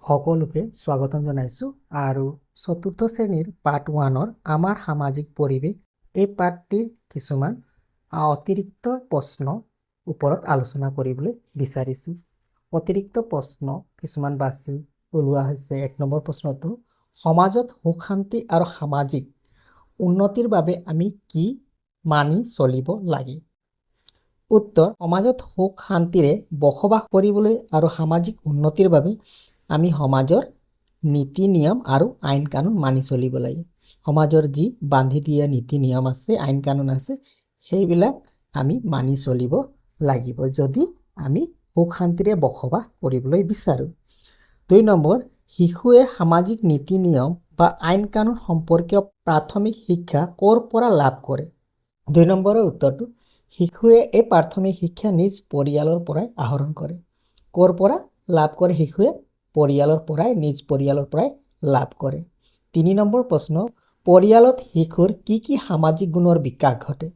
সকলোকে স্বাগতম জনাইছোঁ আৰু চতুৰ্থ শ্ৰেণীৰ পাৰ্ট 1ৰ আমাৰ সামাজিক পৰিৱেশ এই পাৰ্টটিৰ কিছুমান অতিৰিক্ত প্ৰশ্ন ওপৰত আলোচনা কৰিবলৈ বিচাৰিছোঁ। অতিৰিক্ত প্ৰশ্ন কিছুমান বাছি ওলোৱা হৈছে। 1 নম্বৰ প্ৰশ্নটো, সমাজত সুখ শান্তি আৰু সামাজিক উন্নতিৰ বাবে আমি কি মানি চলিব লাগে? উত্তৰ, সমাজত সুখ শান্তিৰে বসবাস কৰিবলৈ আৰু সামাজিক উন্নতিৰ বাবে আমি সমাজৰ নীতি নিয়ম আৰু আইন কানুন মানি চলিব লাগে। সমাজৰ যি বান্ধি দিয়া নীতি নিয়ম আছে, আইন কানুন আছে, সেইবিলাক আমি মানি চলিব লাগিব যদি আমি সুখ শান্তিৰে বসবাস কৰিবলৈ বিচাৰোঁ। 2 নম্বৰ, শিশুৱে সামাজিক নীতি নিয়ম বা আইন কানুন সম্পৰ্কীয় প্ৰাথমিক শিক্ষা ক'ৰ পৰা লাভ কৰে? 2 নম্বৰৰ উত্তৰটো, শিশুৱে এই প্ৰাথমিক শিক্ষা নিজ পৰিয়ালৰ পৰাই আহৰণ কৰে। ক'ৰ পৰা লাভ কৰে? শিশুৱে নিজ পৰিয়ালৰ পৰাই লাভ কৰে। 3 নম্বৰ প্ৰশ্ন, পৰিয়ালত শিশুৰ কি কি সামাজিক গুণৰ বিকাশ ঘটে?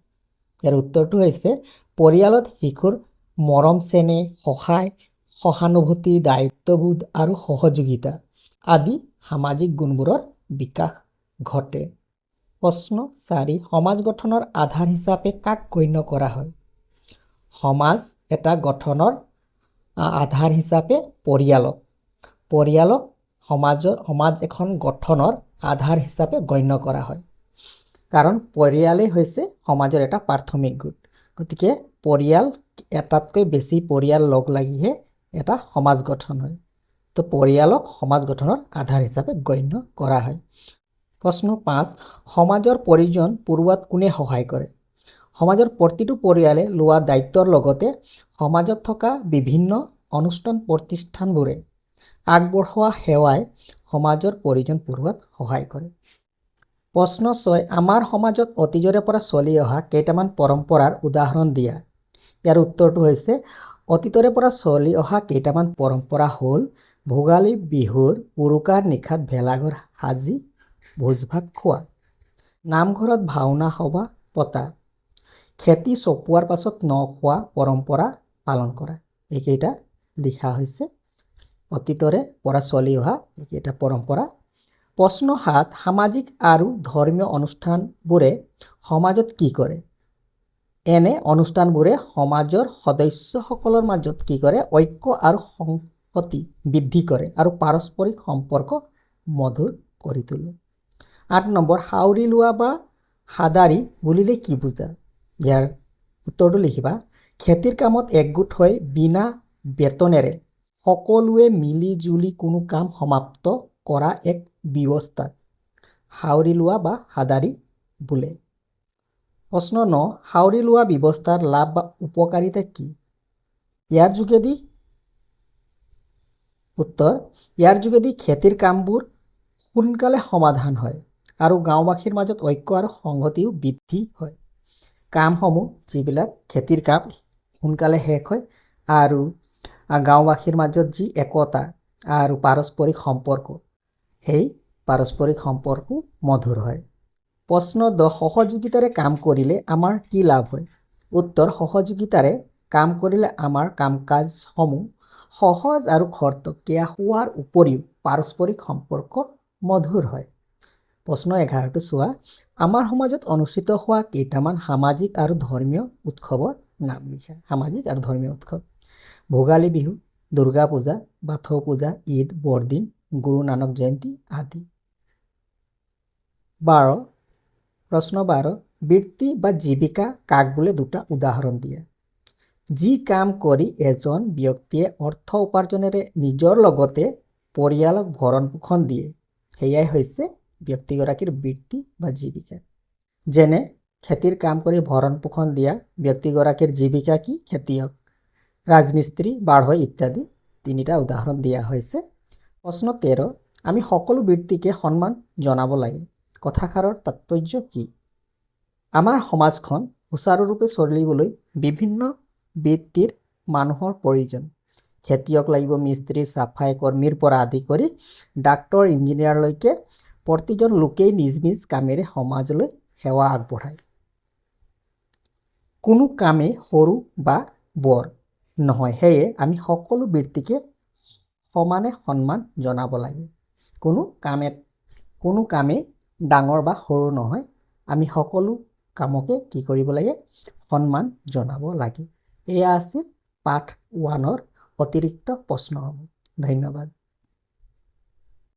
ইয়াৰ উত্তৰটো হৈছে, পৰিয়ালত শিশুৰ মৰম চেনেহ, সহায়, সহানুভূতি, দায়িত্ববোধ আৰু সহযোগিতা আদি সামাজিক গুণবোৰৰ বিকাশ ঘটে। প্ৰশ্ন 4, সমাজ গঠনৰ আধাৰ হিচাপে কাক গণ্য কৰা হয়? সমাজ এটা গঠনৰ আধাৰ হিচাপে পৰিয়ালক সমাজ এখন গঠনৰ আধাৰ হিচাপে গণ্য কৰা হয়। কাৰণ পৰিয়ালেই হৈছে সমাজৰ এটা প্ৰাথমিক গোট। গতিকে পৰিয়াল, এটাতকৈ বেছি পৰিয়াল লগ লাগিহে এটা সমাজ গঠন হয়। তো পৰিয়ালক সমাজ গঠনৰ আধাৰ হিচাপে গণ্য কৰা হয়। প্ৰশ্ন 5, সমাজৰ প্ৰয়োজন পূৰোৱাত কোনে সহায় কৰে? সমাজৰ প্ৰতিটো পৰিয়ালে লোৱা দায়িত্বৰ লগতে সমাজত থকা বিভিন্ন অনুষ্ঠান প্ৰতিষ্ঠানবোৰে আগবঢ়োৱা সেৱাই সমাজৰ প্ৰয়োজন পূৰোৱাত সহায় কৰে। প্ৰশ্ন 6, আমাৰ সমাজত অতীজৰে পৰা চলি অহা কেইটামান পৰম্পৰাৰ উদাহৰণ দিয়া। ইয়াৰ উত্তৰটো হৈছে, অতীতৰে পৰা চলি অহা কেইটামান পৰম্পৰা হ'ল ভোগালী বিহুৰ উৰুকাৰ নিশাত ভেলাঘৰ সাজি ভোজ ভাত খোৱা, নামঘৰত ভাওনা সভা পতা, খেতি চপোৱাৰ পাছত ন খোৱা পৰম্পৰা পালন কৰা। এইকেইটা লিখা হৈছে অতীতৰে পৰা চলি অহা এইকেইটা পৰম্পৰা। প্ৰশ্ন 7, সামাজিক আৰু ধৰ্মীয় অনুষ্ঠানবোৰে সমাজত কি কৰে? এনে অনুষ্ঠানবোৰে সমাজৰ সদস্যসকলৰ মাজত কি কৰে? ঐক্য আৰু সংহতি বৃদ্ধি কৰে আৰু পাৰস্পৰিক সম্পৰ্ক মধুৰ কৰি তোলে। 8 নম্বৰ, সাউৰি লোৱা বা হাদাৰী বুলিলে কি বুজা? ইয়াৰ উত্তৰটো লিখিবা, খেতিৰ কামত একগোট হৈ বিনা বেতনেৰে সকলোৱে মিলি জুলি কোনো কাম সমাপ্ত কৰা এক ব্যৱস্থাক সাউৰি লোৱা বা হাদাৰী বোলে। প্ৰশ্ন 9, সাউৰি লোৱা ব্যৱস্থাৰ লাভ বা উপকাৰিতা কি? ইয়াৰ যোগেদি খেতিৰ কামবোৰ সোনকালে সমাধান হয় আৰু গাঁওবাসীৰ মাজত ঐক্য আৰু সংহতিও বৃদ্ধি হয়। কামসমূহ, যিবিলাক খেতিৰ কাম, সোনকালে শেষ হয় আৰু গাঁওবাসীৰ মাজত যি একতা আৰু পাৰস্পৰিক সম্পৰ্ক, সেই পাৰস্পৰিক সম্পৰ্ক মধুৰ হয়। প্ৰশ্ন 10, সহযোগিতাৰে কাম কৰিলে আমাৰ কি লাভ হয়? উত্তৰ, সহযোগিতাৰে কাম কৰিলে আমাৰ কাম কাজসমূহ সহজ আৰু খৰতকীয়া হোৱাৰ উপৰিও পাৰস্পৰিক সম্পৰ্ক মধুৰ হয়। প্ৰশ্ন 11টো চোৱা, আমাৰ সমাজত অনুষ্ঠিত হোৱা কেইটামান সামাজিক আৰু ধৰ্মীয় উৎসৱৰ নাম লিখা। সামাজিক আৰু ধৰ্মীয় উৎসৱ: ভোগালী বিহু, দুৰ্গা পূজা, বাথৌ পূজা, ঈদ, বৰদিন, গুৰু নানক জয়ন্তী আদি। প্ৰশ্ন 12, বৃত্তি বা জীৱিকা কাক বোলে? দুটা উদাহৰণ দিয়া। যি কাম কৰি এজন ব্যক্তিয়ে অৰ্থ উপাৰ্জনেৰে নিজৰ লগতে পৰিয়ালক ভৰণ পোষণ দিয়ে, সেয়াই হৈছে ব্যক্তিগৰাকীৰ বৃত্তি বা জীৱিকা। যেনে খেতিৰ কাম কৰি ভৰণ পোষণ দিয়া ব্যক্তিগৰাকীৰ জীৱিকা কি? খেতিয়ক, ৰাজমিস্ত্ৰী, বাঢ়ৈ ইত্যাদি 3টা উদাহৰণ দিয়া হৈছে। প্ৰশ্ন 13, আমি সকলো বৃত্তিকে সন্মান জনাব লাগে। কথাষাৰৰ তাৎপৰ্য কি? আমাৰ সমাজখন সুচাৰুৰূপে চলিবলৈ বিভিন্ন বৃত্তিৰ মানুহৰ প্ৰয়োজন। খেতিয়ক লাগিব, মিস্ত্ৰী, চাফাই কৰ্মীৰ পৰা আদি কৰি ডাক্তৰ, ইঞ্জিনিয়াৰলৈকে প্ৰতিজন লোকেই নিজ নিজ কামেৰে সমাজলৈ সেৱা আগবঢ়ায়। কোনো কামেই সৰু বা বৰ নহয়, সেয়ে আমি সকলো বৃত্তিকে সমানে সন্মান জনাব লাগে কোনো কামেই ডাঙৰ বা সৰু নহয় আমি সকলো কামকে কি কৰিব লাগে সন্মান জনাব লাগে এয়া আছিল পাঠ 1ৰ অতিৰিক্ত প্ৰশ্নসমূহ ধন্যবাদ